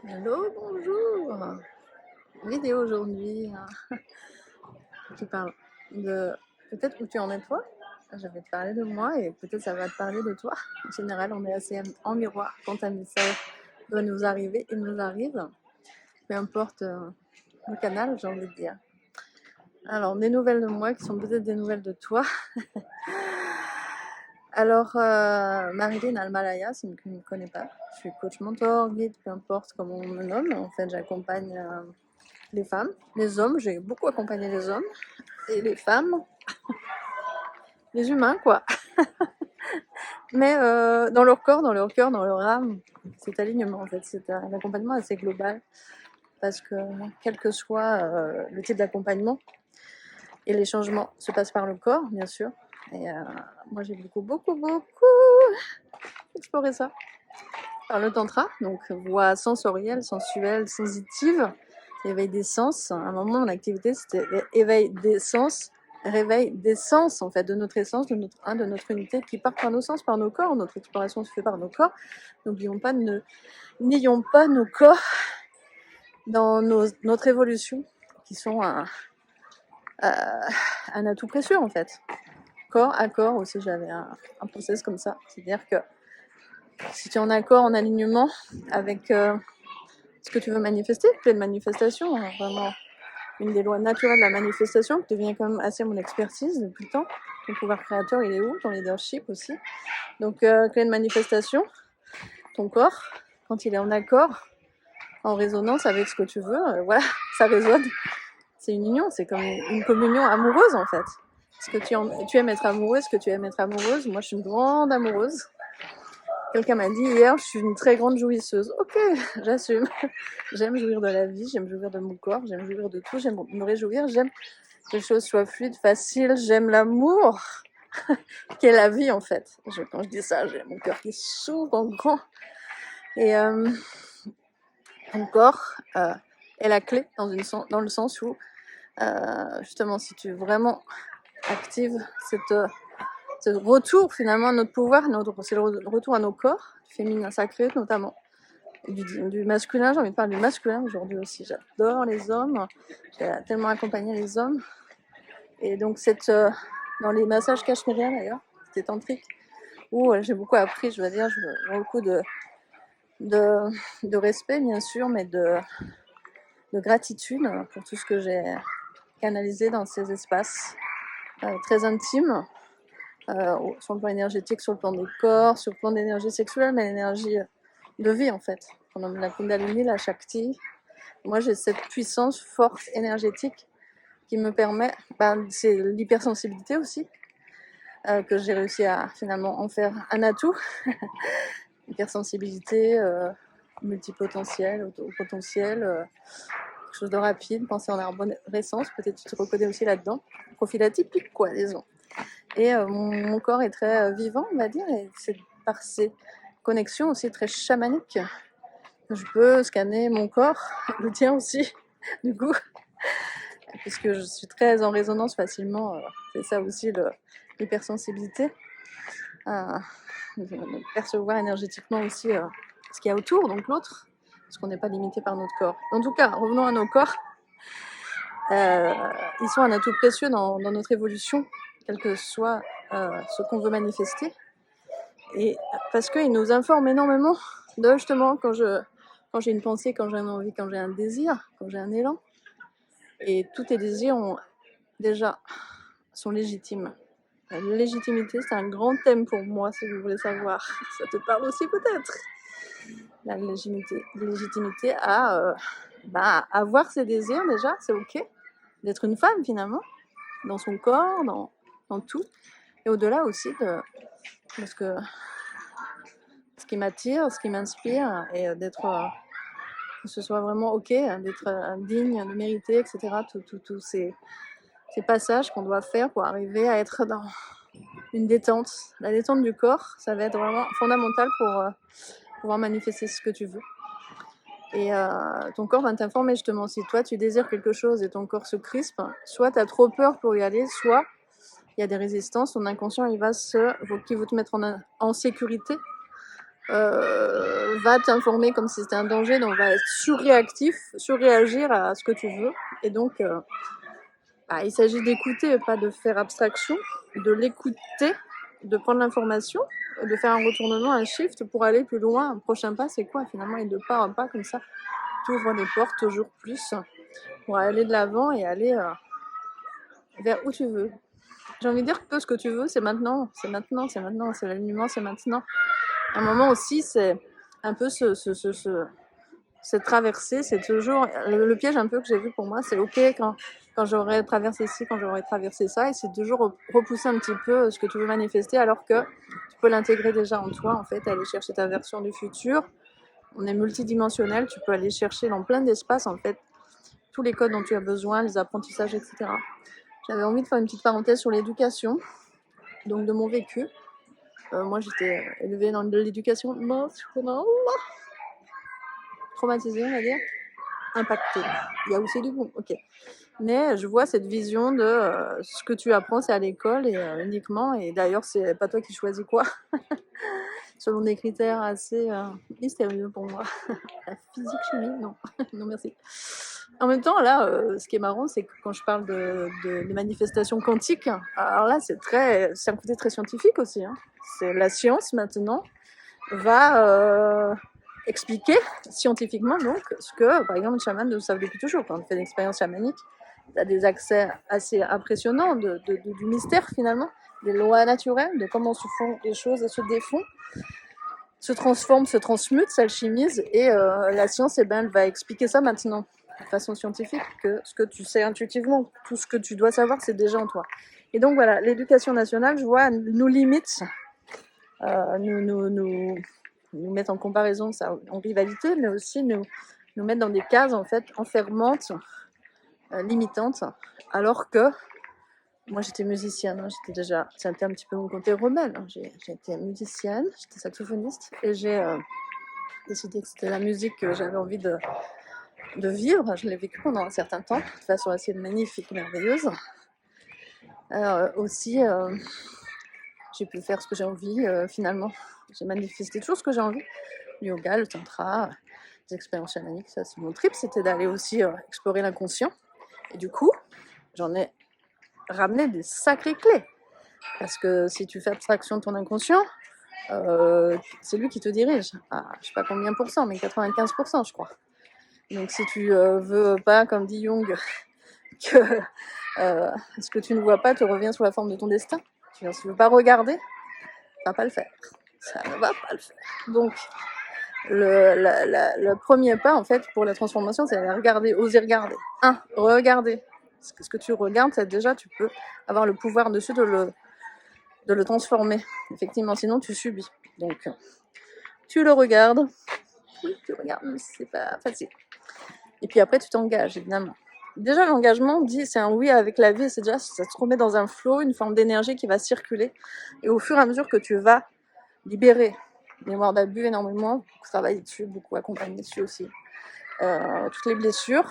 Hello, bonjour. Vidéo aujourd'hui qui parle de peut-être où tu en es toi. Je vais te parler de moi et peut-être ça va te parler de toi. En général, on est assez en miroir quand un message doit nous arriver. Il nous arrive, peu importe le canal, j'ai envie de dire. Alors, des nouvelles de moi qui sont peut-être des nouvelles de toi. Alors, Marilyn Almalaya, si tu ne me connais pas, je suis coach mentor, guide, peu importe comment on me nomme. En fait, j'accompagne les femmes, les hommes, j'ai beaucoup accompagné les hommes, et les femmes, les humains, quoi. Mais dans leur corps, dans leur cœur, dans leur âme, cet alignement, en fait, c'est un accompagnement assez global, parce que quel que soit le type d'accompagnement, et les changements se passent par le corps, bien sûr. Et moi, j'ai beaucoup exploré ça par le tantra, donc voie sensorielle, sensuelle, sensitive, éveil des sens. À un moment, mon activité, c'était éveil des sens, réveil des sens, en fait, de notre essence, de notre unité qui part par nos sens, par nos corps. Notre exploration se fait par nos corps. N'oublions pas, n'ayons pas nos corps dans notre évolution, qui sont un atout précieux, en fait. Corps à corps aussi, j'avais un process comme ça. C'est-à-dire que si tu es en accord, en alignement avec ce que tu veux manifester, pleine manifestation, hein, vraiment une des lois naturelles de la manifestation, qui devient quand même assez mon expertise depuis le temps. Ton pouvoir créateur, il est où? Ton leadership aussi. Donc, pleine manifestation, ton corps, quand il est en accord, en résonance avec ce que tu veux, voilà, ça résonne. C'est une union, c'est comme une communion amoureuse en fait. Est-ce que tu aimes être amoureuse? Est-ce que tu aimes être amoureuse? Moi, je suis une grande amoureuse. Quelqu'un m'a dit hier, je suis une très grande jouisseuse. Ok, j'assume. J'aime jouir de la vie, j'aime jouir de mon corps, j'aime jouir de tout, j'aime me réjouir, j'aime que les choses soient fluides, faciles, j'aime l'amour, qui est la vie en fait. Quand je dis ça, j'ai mon cœur qui s'ouvre en grand. Et ton corps est la clé dans le sens où, justement, si tu vraiment actives ce retour finalement à notre pouvoir, c'est le retour à nos corps, féminin sacré notamment, du masculin, j'ai envie de parler du masculin aujourd'hui aussi. J'adore les hommes, j'ai tellement accompagné les hommes. Et donc, dans les massages cachemiriens d'ailleurs, c'était tantrique, où j'ai beaucoup appris, je dois dire, beaucoup de respect bien sûr, mais de gratitude pour tout ce que j'ai canalisé dans ces espaces très intimes, sur le plan énergétique, sur le plan des corps, sur le plan d'énergie sexuelle, mais l'énergie de vie en fait. On nomme la Kundalini, la Shakti. Moi j'ai cette puissance, force énergétique qui me permet, c'est l'hypersensibilité aussi, que j'ai réussi à finalement en faire un atout. Hypersensibilité, multipotentiel, autopotentiel, quelque chose de rapide, penser en arborescence, peut-être tu te reconnais aussi là-dedans. Profil atypique quoi, disons. Et mon corps est très vivant, on va dire, et c'est par ces connexions aussi très chamaniques que je peux scanner mon corps, le tien aussi, du coup, puisque je suis très en résonance facilement, c'est ça aussi l'hypersensibilité, de percevoir énergétiquement aussi ce qu'il y a autour, donc l'autre, parce qu'on n'est pas limité par notre corps. En tout cas, revenons à nos corps. Ils sont un atout précieux dans notre évolution, quel que soit ce qu'on veut manifester. Et parce qu'ils nous informent énormément de justement quand j'ai une pensée, quand j'ai une envie, quand j'ai un désir, quand j'ai un élan. Et tous tes désirs sont légitimes. La légitimité, c'est un grand thème pour moi, si vous voulez savoir. Ça te parle aussi peut-être. La légitimité à avoir ses désirs déjà, c'est ok. D'être une femme finalement, dans son corps, dans tout. Et au-delà aussi de ce qui m'attire, ce qui m'inspire, et que ce soit vraiment ok, d'être digne, de mériter, etc. Tous ces passages qu'on doit faire pour arriver à être dans une détente. La détente du corps, ça va être vraiment fondamental pour pouvoir manifester ce que tu veux. Et ton corps va t'informer justement. Si toi tu désires quelque chose et ton corps se crispe, soit tu as trop peur pour y aller, soit il y a des résistances, ton inconscient qui veut te mettre en sécurité, va t'informer comme si c'était un danger, donc va être surréactif, surréagir à ce que tu veux. Et donc, il s'agit d'écouter, pas de faire abstraction, de l'écouter, de prendre l'information, de faire un retournement, un shift pour aller plus loin. Un prochain pas, c'est quoi finalement? Et de pas en pas comme ça, tu ouvres les portes toujours plus pour aller de l'avant et aller vers où tu veux. J'ai envie de dire que ce que tu veux, c'est maintenant, c'est maintenant, c'est maintenant, c'est l'alignement, c'est maintenant. À un moment aussi, c'est un peu cette traversée, c'est toujours le piège un peu que j'ai vu pour moi, c'est ok quand j'aurais traversé ci, quand j'aurais traversé ça, et c'est toujours repousser un petit peu ce que tu veux manifester, alors que tu peux l'intégrer déjà en toi, en fait, aller chercher ta version du futur. On est multidimensionnel, tu peux aller chercher dans plein d'espaces, en fait, tous les codes dont tu as besoin, les apprentissages, etc. J'avais envie de faire une petite parenthèse sur l'éducation, donc de mon vécu. Moi, j'étais élevée dans de l'éducation nationale, traumatisée, on va dire, impactée. Il y a aussi du bon, ok. Mais je vois cette vision de ce que tu apprends, c'est à l'école et uniquement. Et d'ailleurs, c'est pas toi qui choisis quoi, selon des critères assez mystérieux pour moi. La physique, chimie, non, non merci. En même temps, là, ce qui est marrant, c'est que quand je parle de manifestations quantiques, alors là, c'est un côté très scientifique aussi. Hein. C'est la science maintenant va expliquer scientifiquement donc ce que, par exemple, les chamans le savent depuis toujours. Quand on fait une expérience chamanique, tu as des accès assez impressionnants du mystère finalement, des lois naturelles, de comment se font les choses et se défont, se transforment, se transmutent, s'alchimisent, et la science, elle va expliquer ça maintenant de façon scientifique, que ce que tu sais intuitivement, tout ce que tu dois savoir, c'est déjà en toi. Et donc voilà, l'éducation nationale, je vois, nous limite, nous mettre en comparaison, ça, en rivalité, mais aussi nous mettre dans des cases en fait enfermantes, limitantes, alors que moi j'étais musicienne, c'était un petit peu mon côté rebelle, hein. J'ai été musicienne, j'étais saxophoniste, et j'ai décidé que c'était la musique que j'avais envie de vivre. Je l'ai vécu pendant un certain temps, de façon assez magnifique, merveilleuse. Aussi, j'ai pu faire ce que j'ai envie, finalement. J'ai manifesté toujours ce que j'ai envie. Le yoga, le tantra, les expériences chamaniques, ça c'est mon trip, c'était d'aller aussi explorer l'inconscient. Et du coup, j'en ai ramené des sacrées clés. Parce que si tu fais abstraction de ton inconscient, c'est lui qui te dirige. Je sais pas combien pour cent, mais 95% je crois. Donc si tu veux pas, comme dit Jung, que ce que tu ne vois pas te revient sous la forme de ton destin, si tu ne veux pas regarder, ça va pas le faire. Ça ne va pas le faire. Donc le premier pas en fait pour la transformation, c'est aller regarder, oser regarder. Regarder. Ce que tu regardes, c'est déjà, tu peux avoir le pouvoir dessus de le transformer. Effectivement, sinon tu subis. Donc tu le regardes. Oui, tu regardes, mais c'est pas facile. Et puis après, tu t'engages, évidemment. Déjà, l'engagement dit c'est un oui avec la vie, c'est déjà, ça te remet dans un flow, une forme d'énergie qui va circuler. Et au fur et à mesure que tu vas libérer mémoire d'abus énormément, beaucoup travailler dessus, beaucoup accompagner dessus aussi. Toutes les blessures,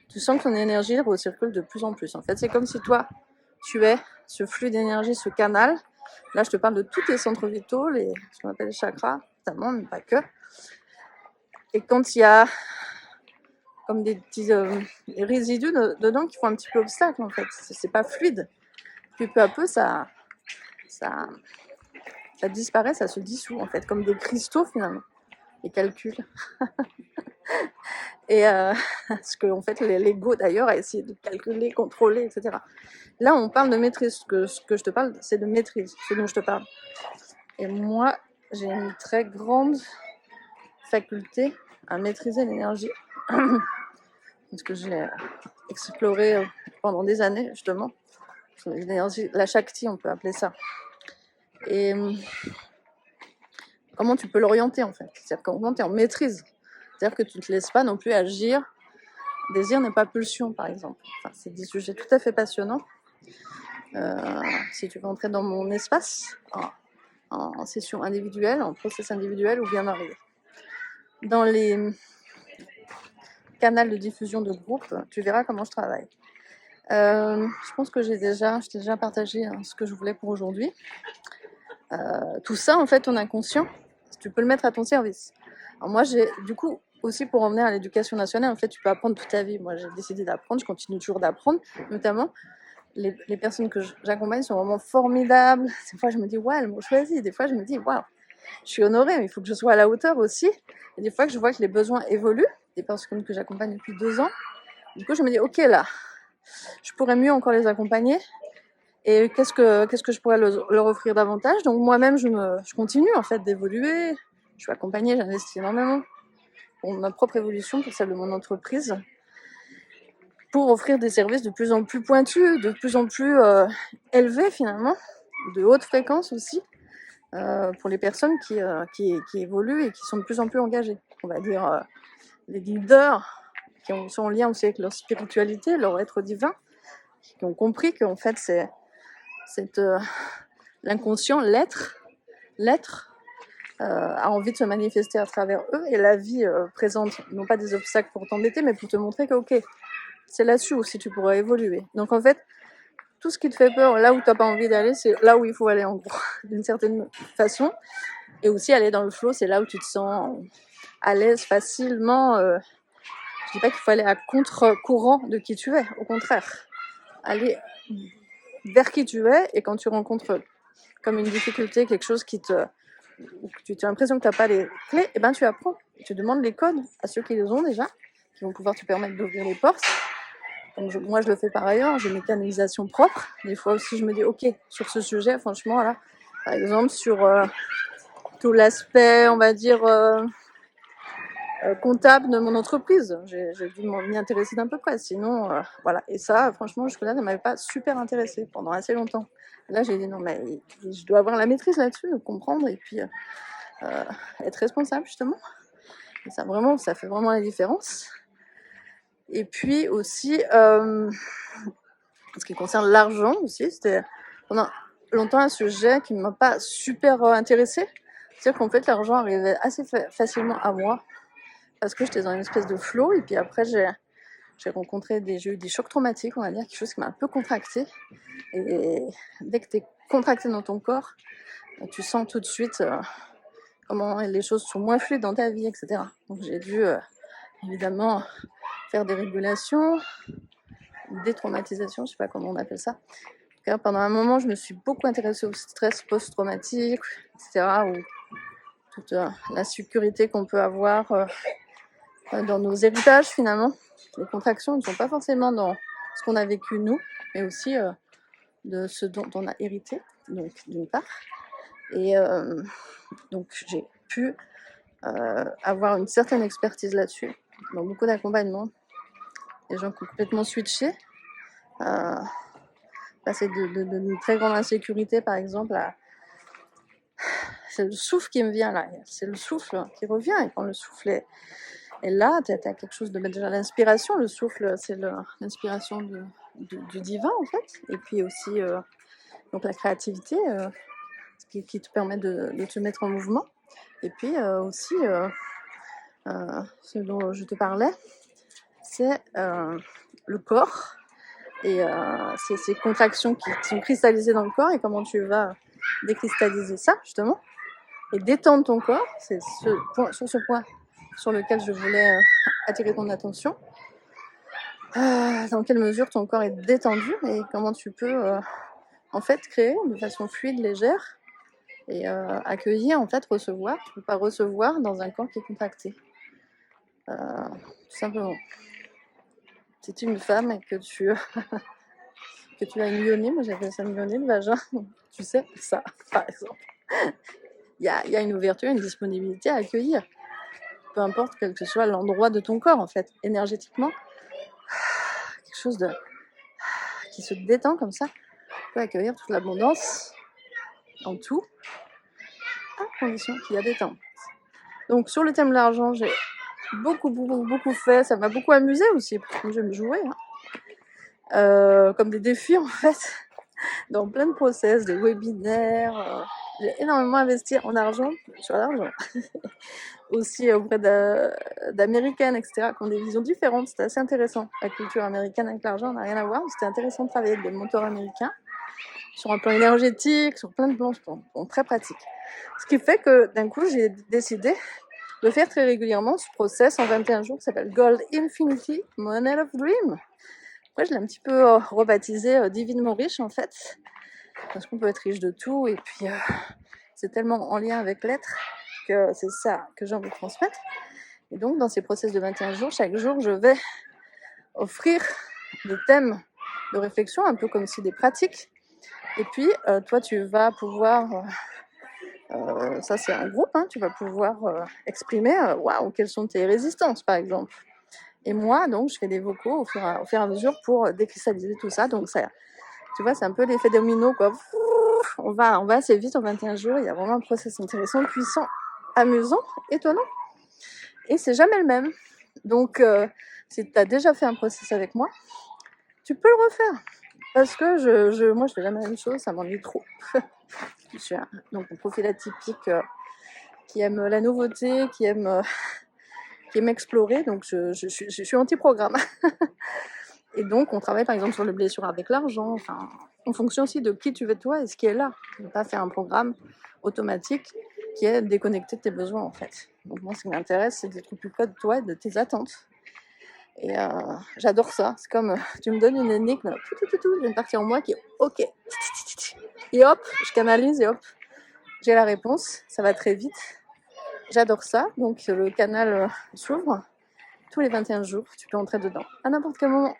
tu sens que ton énergie recircule de plus en plus. En fait, c'est comme si toi, tu es ce flux d'énergie, ce canal. Là, je te parle de tous tes centres vitaux, ce qu'on appelle les chakras, notamment, mais pas que. Et quand il y a comme des petits résidus dedans qui font un petit peu obstacle, en fait, c'est pas fluide. Puis peu à peu, ça disparaît, ça se dissout, en fait, comme des cristaux, finalement, les calculs. Et ce que, en fait, l'ego, d'ailleurs, a essayé de calculer, contrôler, etc. Là, on parle de maîtrise. Ce que je te parle, c'est de maîtrise, ce dont je te parle. Et moi, j'ai une très grande faculté à maîtriser l'énergie. Parce que j'ai exploré pendant des années, justement. L'énergie, la Shakti, on peut appeler ça. Et comment tu peux l'orienter, en fait. C'est-à-dire comment tu es en maîtrise. C'est-à-dire que tu ne te laisses pas non plus agir. Désir n'est pas pulsion, par exemple. Enfin, c'est des sujets tout à fait passionnants. Si tu veux entrer dans mon espace, en session individuelle, en process individuel, ou bien arriver. Dans les canaux de diffusion de groupe, tu verras comment je travaille. Je pense que je t'ai déjà partagé ce que je voulais pour aujourd'hui. Tout ça, en fait, ton inconscient, tu peux le mettre à ton service. Alors moi, j'ai du coup aussi pour revenir à l'éducation nationale, en fait, tu peux apprendre toute ta vie. Moi, j'ai décidé d'apprendre, je continue toujours d'apprendre, notamment les personnes que j'accompagne sont vraiment formidables. Des fois, je me dis, ouais, elles m'ont choisi. Des fois, je me dis, waouh, je suis honorée, mais il faut que je sois à la hauteur aussi. Et des fois, que je vois que les besoins évoluent, des personnes que j'accompagne depuis 2 ans. Du coup, je me dis, ok, là, je pourrais mieux encore les accompagner. Et qu'est-ce que je pourrais leur offrir davantage? Donc, moi-même, je continue, en fait, d'évoluer. Je suis accompagnée, j'investis énormément pour ma propre évolution, pour celle de mon entreprise, pour offrir des services de plus en plus pointus, de plus en plus élevés finalement, de haute fréquence aussi, pour les personnes qui évoluent et qui sont de plus en plus engagées. On va dire les leaders qui sont en lien aussi avec leur spiritualité, leur être divin, qui ont compris qu'en fait c'est l'inconscient, l'être a envie de se manifester à travers eux, et la vie présente non pas des obstacles pour t'embêter, mais pour te montrer que ok, c'est là-dessus aussi tu pourras évoluer. Donc en fait, tout ce qui te fait peur, là où tu n'as pas envie d'aller, c'est là où il faut aller en gros, d'une certaine façon. Et aussi aller dans le flow, c'est là où tu te sens à l'aise facilement. Je dis pas qu'il faut aller à contre-courant de qui tu es, au contraire. Aller vers qui tu es, et quand tu rencontres comme une difficulté, quelque chose où tu as l'impression que tu n'as pas les clés, et ben tu apprends. Et tu demandes les codes à ceux qui les ont déjà, qui vont pouvoir te permettre d'ouvrir les portes. Donc moi je le fais par ailleurs, j'ai mes canalisations propres. Des fois aussi je me dis ok, sur ce sujet, franchement là, par exemple sur tout l'aspect, on va dire, comptable de mon entreprise, j'ai dû m'y intéresser d'un peu près, sinon voilà. Et ça, franchement, jusque-là, ça ne m'avait pas super intéressé pendant assez longtemps. Là j'ai dit non, mais je dois avoir la maîtrise là-dessus, comprendre, et puis être responsable justement. Et ça vraiment, ça fait vraiment la différence. Et puis aussi, ce qui concerne l'argent aussi, c'était pendant longtemps un sujet qui ne m'a pas super intéressée. C'est-à-dire qu'en fait, l'argent arrivait assez facilement à moi parce que j'étais dans une espèce de flow. Et puis après, j'ai eu des chocs traumatiques, on va dire, quelque chose qui m'a un peu contracté. Et dès que tu es contracté dans ton corps, tu sens tout de suite comment les choses sont moins fluides dans ta vie, etc. Donc j'ai dû évidemment faire des régulations, détraumatisation, je sais pas comment on appelle ça. En tout cas, pendant un moment, je me suis beaucoup intéressée au stress post-traumatique, etc., ou toute l'insécurité qu'on peut avoir dans nos héritages finalement. Les contractions ne sont pas forcément dans ce qu'on a vécu nous, mais aussi de ce dont on a hérité, donc d'une part. Et donc j'ai pu avoir une certaine expertise là-dessus, dans beaucoup d'accompagnements. Les gens qui ont complètement switché, passer d'une très grande insécurité par exemple à... C'est le souffle qui me vient là, c'est le souffle qui revient, et quand le souffle est là, tu as quelque chose de... Déjà l'inspiration, le souffle c'est l'inspiration du divin en fait, et puis aussi donc la créativité qui te permet de te mettre en mouvement, et puis aussi ce dont je te parlais, c'est le corps et ces contractions qui sont cristallisées dans le corps, et comment tu vas décristalliser ça justement et détendre ton corps. C'est sur ce point sur lequel je voulais attirer ton attention. Dans quelle mesure ton corps est détendu et comment tu peux en fait créer de façon fluide, légère, et accueillir, en fait, recevoir. Tu peux pas recevoir dans un corps qui est contracté, tout simplement. Si tu es une femme et que tu as une lyonnée, moi j'appelle ça une lyonnée, le vagin, tu sais, ça, par exemple. Il y a une ouverture, une disponibilité à accueillir. Peu importe quel que soit l'endroit de ton corps, en fait, énergétiquement. Quelque chose qui se détend comme ça, peut accueillir toute l'abondance en tout, à condition qu'il y a des temps. Donc sur le thème de l'argent, j'ai beaucoup fait, ça m'a beaucoup amusé aussi, parce que j'aime jouer, comme des défis en fait, dans plein de process, des webinaires, j'ai énormément investi en argent, sur l'argent, aussi auprès d'américaines, etc., qui ont des visions différentes. C'était assez intéressant. La culture américaine avec l'argent n'a rien à voir, c'était intéressant de travailler avec des mentors américains, sur un plan énergétique, sur plein de plans, très pratique. Ce qui fait que d'un coup, j'ai décidé de faire très régulièrement ce process en 21 jours qui s'appelle Gold Infinity Money of Dream. Après, je l'ai un petit peu rebaptisé divinement riche en fait, parce qu'on peut être riche de tout et puis c'est tellement en lien avec l'être que c'est ça que j'ai envie de transmettre. Et donc, dans ces process de 21 jours, chaque jour, je vais offrir des thèmes de réflexion, un peu comme si des pratiques. Et puis, toi, tu vas pouvoir, ça c'est un groupe, tu vas pouvoir exprimer, waouh, quelles sont tes résistances, par exemple. Et moi, donc, je fais des vocaux au fur et à mesure pour décristalliser tout ça. Donc, ça, tu vois, c'est un peu l'effet domino, quoi. On va assez vite en 21 jours. Il y a vraiment un process intéressant, puissant, amusant, étonnant. Et c'est jamais le même. Donc, si tu as déjà fait un process avec moi, tu peux le refaire. Parce que moi, je fais jamais la même chose, ça m'ennuie trop. Je suis donc un profil atypique qui aime la nouveauté, qui aime explorer. Donc, je suis anti-programme. Et donc, on travaille par exemple sur le blessure avec l'argent. Enfin, en fonction aussi de qui tu veux toi et ce qui est là. Ne pas faire un programme automatique qui est déconnecté de tes besoins en fait. Donc moi, ce qui m'intéresse, c'est d'être au plus près de toi et de tes attentes. Et j'adore ça. C'est comme tu me donnes une énigme, j'ai une partie en moi qui est OK. Et hop, je canalise et hop, j'ai la réponse. Ça va très vite. J'adore ça. Donc le canal s'ouvre tous les 21 jours. Tu peux entrer dedans à n'importe quel moment.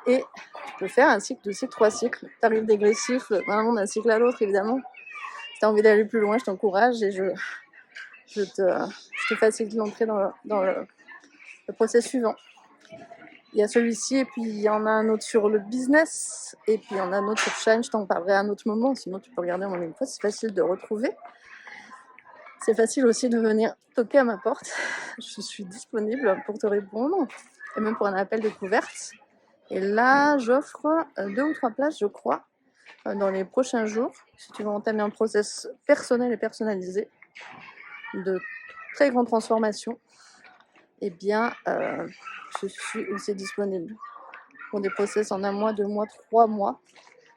Et tu peux faire un cycle, 2 cycles, 3 cycles. Tarif dégressif, vraiment d'un cycle à l'autre, évidemment. Si tu as envie d'aller plus loin, je t'encourage et je te facilite l'entrée dans le process suivant. Il y a celui-ci et puis il y en a un autre sur le business et puis il y en a un autre sur Shine, je t'en parlerai à un autre moment, sinon tu peux regarder en même fois, c'est facile de retrouver. C'est facile aussi de venir toquer à ma porte, je suis disponible pour te répondre et même pour un appel découverte. Et là, j'offre 2 ou 3 places, je crois, dans les prochains jours, si tu veux entamer un process personnel et personnalisé de très grande transformation, eh bien, je suis aussi disponible pour des process en 1 mois, 2 mois, 3 mois.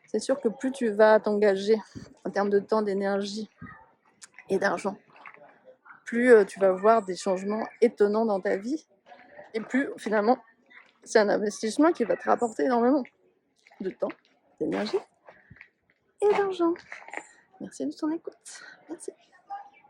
C'est sûr que plus tu vas t'engager en termes de temps, d'énergie et d'argent, plus tu vas voir des changements étonnants dans ta vie et plus finalement c'est un investissement qui va te rapporter énormément de temps, d'énergie et d'argent. Merci de ton écoute. Merci.